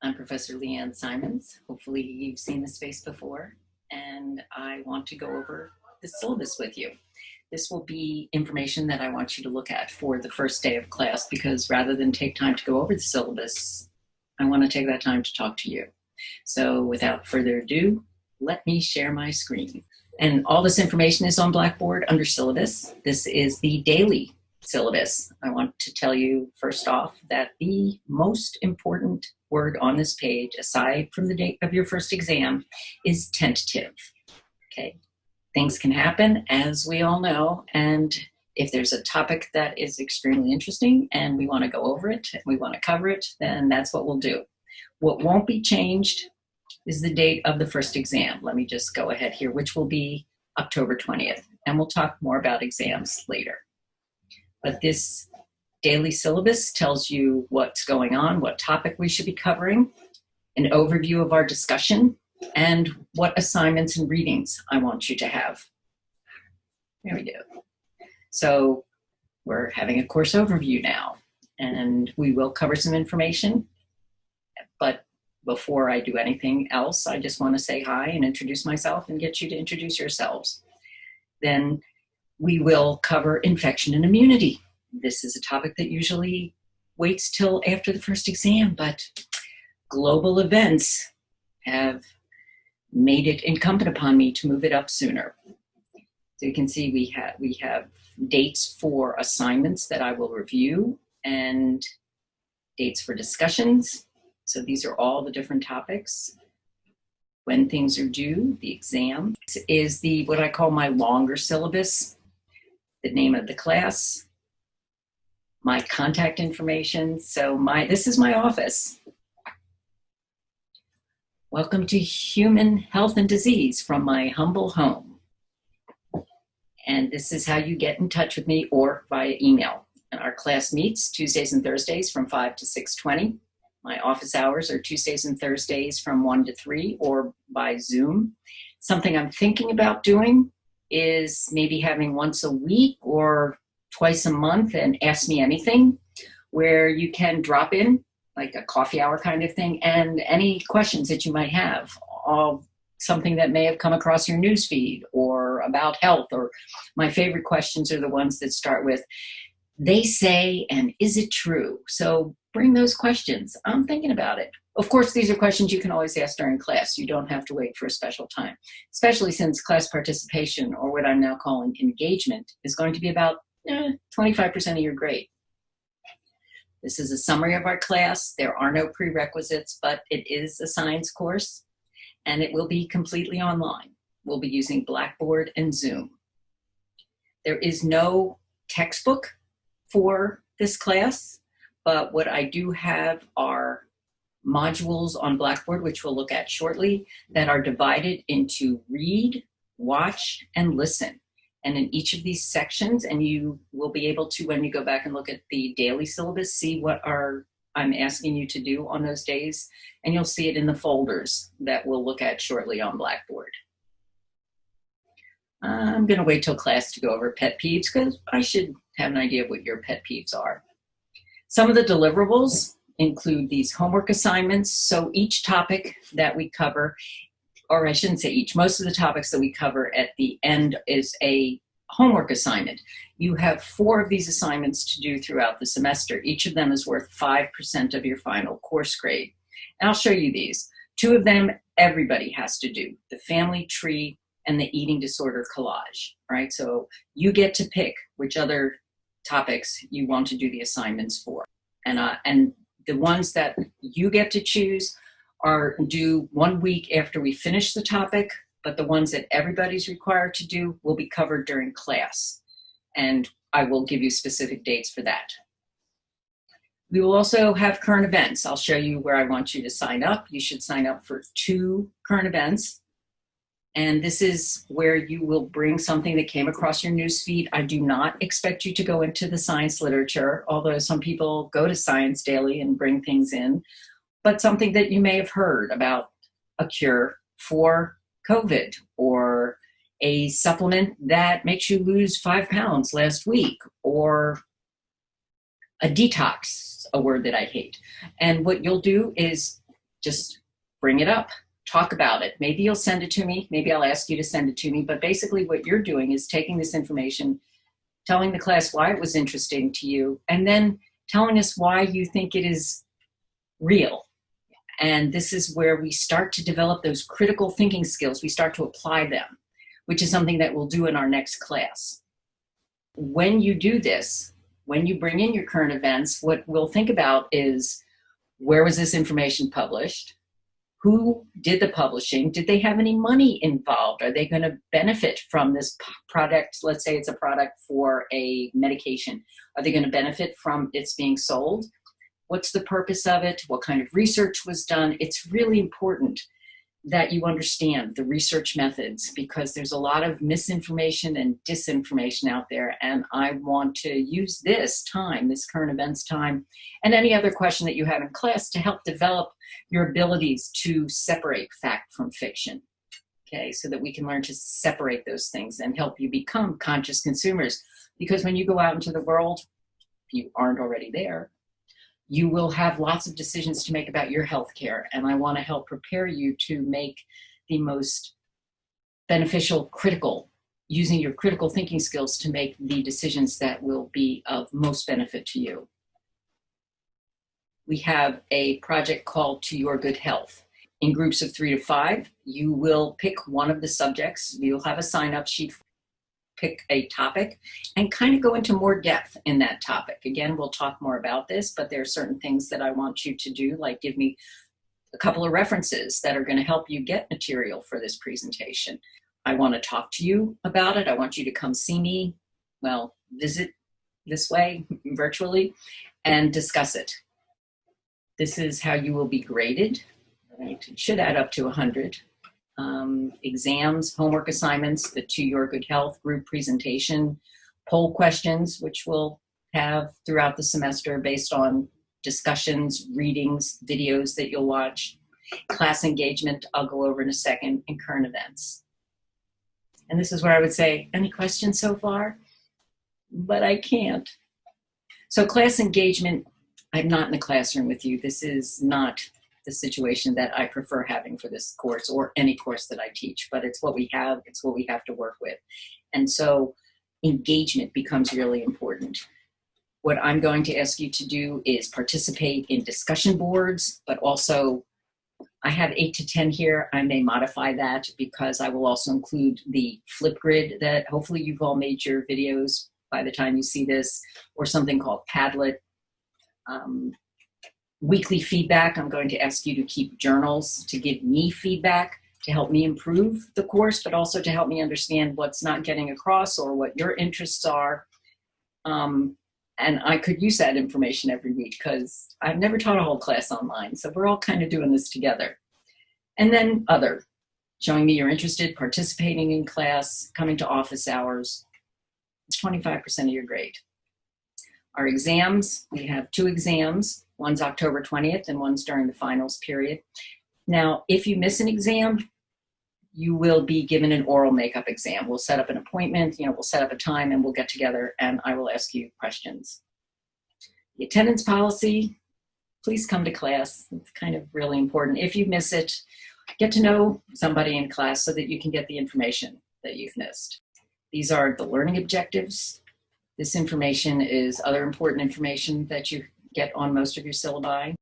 I'm Professor Leanne Simons. Hopefully you've seen this face before, and I want to go over the syllabus with you. This will be information that I want you to look at for the first day of class, because rather than take time to go over the syllabus, I want to take that time to talk to you. So without further ado, let me share my screen. And all this information is on Blackboard under syllabus. This is the daily syllabus. I want to tell you first off that the most important word on this page, aside from the date of your first exam, is tentative. Okay, things can happen, as we all know, and if there's a topic that is extremely interesting and we want to go over it, we want to cover it, then that's what we'll do. What won't be changed is the date of the first exam. Let me just go ahead here, which will be October 20th, and we'll talk more about exams later. But this daily syllabus tells you what's going on, what topic we should be covering, an overview of our discussion, and what assignments and readings I want you to have. There we go. So we're having a course overview now, and we will cover some information. But before I do anything else, I just want to say hi and introduce myself and get you to introduce yourselves. Then we will cover infection and immunity. This is a topic that usually waits till after the first exam, but global events have made it incumbent upon me to move it up sooner. So you can see we have dates for assignments that I will review and dates for discussions. So these are all the different topics. When things are due, the exam. This is what I call my longer syllabus, the name of the class, my contact information. So this is my office. Welcome to Human Health and Disease from my humble home. And this is how you get in touch with me, or via email. And our class meets Tuesdays and Thursdays from 5 to 6:20. My office hours are Tuesdays and Thursdays from 1 to 3, or by Zoom. Something I'm thinking about doing is maybe having once a week or twice a month an Ask Me Anything, where you can drop in, like a coffee hour kind of thing, and any questions that you might have, something that may have come across your newsfeed or about health. Or my favorite questions are the ones that start with, "They say," and "Is it true?" So bring those questions. I'm thinking about it. Of course, these are questions you can always ask during class. You don't have to wait for a special time, especially since class participation, or what I'm now calling engagement, is going to be about 25% of your grade. This is a summary of our class. There are no prerequisites, but it is a science course, and it will be completely online. We'll be using Blackboard and Zoom. There is no textbook for this class, but what I do have are modules on Blackboard, which we'll look at shortly, that are divided into read, watch, and listen. And in each of these sections, and you will be able to, when you go back and look at the daily syllabus, see what I'm asking you to do on those days, and you'll see it in the folders that we'll look at shortly on Blackboard. I'm going to wait till class to go over pet peeves, because I should have an idea of what your pet peeves are. Some of the deliverables include these homework assignments. So each topic that we cover, or I shouldn't say each, most of the topics that we cover at the end is a homework assignment. You have 4 of these assignments to do throughout the semester. Each of them is worth 5% of your final course grade. And I'll show you these. 2 of them everybody has to do, the family tree and the eating disorder collage, right? So you get to pick which other topics you want to do the assignments for. And the ones that you get to choose are due 1 week after we finish the topic, but the ones that everybody's required to do will be covered during class. And I will give you specific dates for that. We will also have current events. I'll show you where I want you to sign up. You should sign up for 2 current events. And this is where you will bring something that came across your newsfeed. I do not expect you to go into the science literature, although some people go to Science Daily and bring things in, but something that you may have heard about, a cure for COVID, or a supplement that makes you lose 5 pounds last week, or a detox, a word that I hate. And what you'll do is just bring it up, talk about it. Maybe you'll send it to me, maybe I'll ask you to send it to me, but basically what you're doing is taking this information, telling the class why it was interesting to you, and then telling us why you think it is real. And this is where we start to develop those critical thinking skills. We start to apply them, which is something that we'll do in our next class. When you do this, when you bring in your current events, what we'll think about is, where was this information published? Who did the publishing? Did they have any money involved? Are they going to benefit from this product? Let's say it's a product for a medication. Are they going to benefit from its being sold? What's the purpose of it? What kind of research was done? It's really important that you understand the research methods, because there's a lot of misinformation and disinformation out there. And I want to use this time, this current events time, and any other question that you have in class to help develop your abilities to separate fact from fiction. Okay, so that we can learn to separate those things and help you become conscious consumers. Because when you go out into the world, if you aren't already there, you will have lots of decisions to make about your health care. And I want to help prepare you to make the most beneficial, using your critical thinking skills to make the decisions that will be of most benefit to you. We have a project called To Your Good Health. In groups of 3 to 5, you will pick one of the subjects. You'll have a sign-up sheet, pick a topic, and kind of go into more depth in that topic. Again, we'll talk more about this, but there are certain things that I want you to do, like give me a couple of references that are going to help you get material for this presentation. I want to talk to you about it. I want you to come see me, well, visit this way, virtually, and discuss it. This is how you will be graded. Right? It should add up to 100. Exams, homework assignments, the To Your Good Health group presentation, poll questions, which we'll have throughout the semester based on discussions, readings, videos that you'll watch, class engagement, I'll go over in a second, and current events. And this is where I would say, any questions so far? But I can't. So class engagement, I'm not in the classroom with you. This is not the situation that I prefer having for this course or any course that I teach, but it's what we have, it's what we have to work with. And so engagement becomes really important. What I'm going to ask you to do is participate in discussion boards, but also I have 8 to 10 here. I may modify that because I will also include the Flipgrid that hopefully you've all made your videos by the time you see this, or something called Padlet. Weekly feedback, I'm going to ask you to keep journals to give me feedback to help me improve the course, but also to help me understand what's not getting across or what your interests are. And I could use that information every week because I've never taught a whole class online. So we're all kind of doing this together. And then other, showing me you're interested, participating in class, coming to office hours. It's 25% of your grade. Our exams, we have 2 exams. One's October 20th and one's during the finals period. Now, if you miss an exam, you will be given an oral makeup exam. We'll set up an appointment, we'll set up a time and we'll get together and I will ask you questions. The attendance policy, please come to class. It's kind of really important. If you miss it, get to know somebody in class so that you can get the information that you've missed. These are the learning objectives. This information is other important information that you get on most of your syllabi.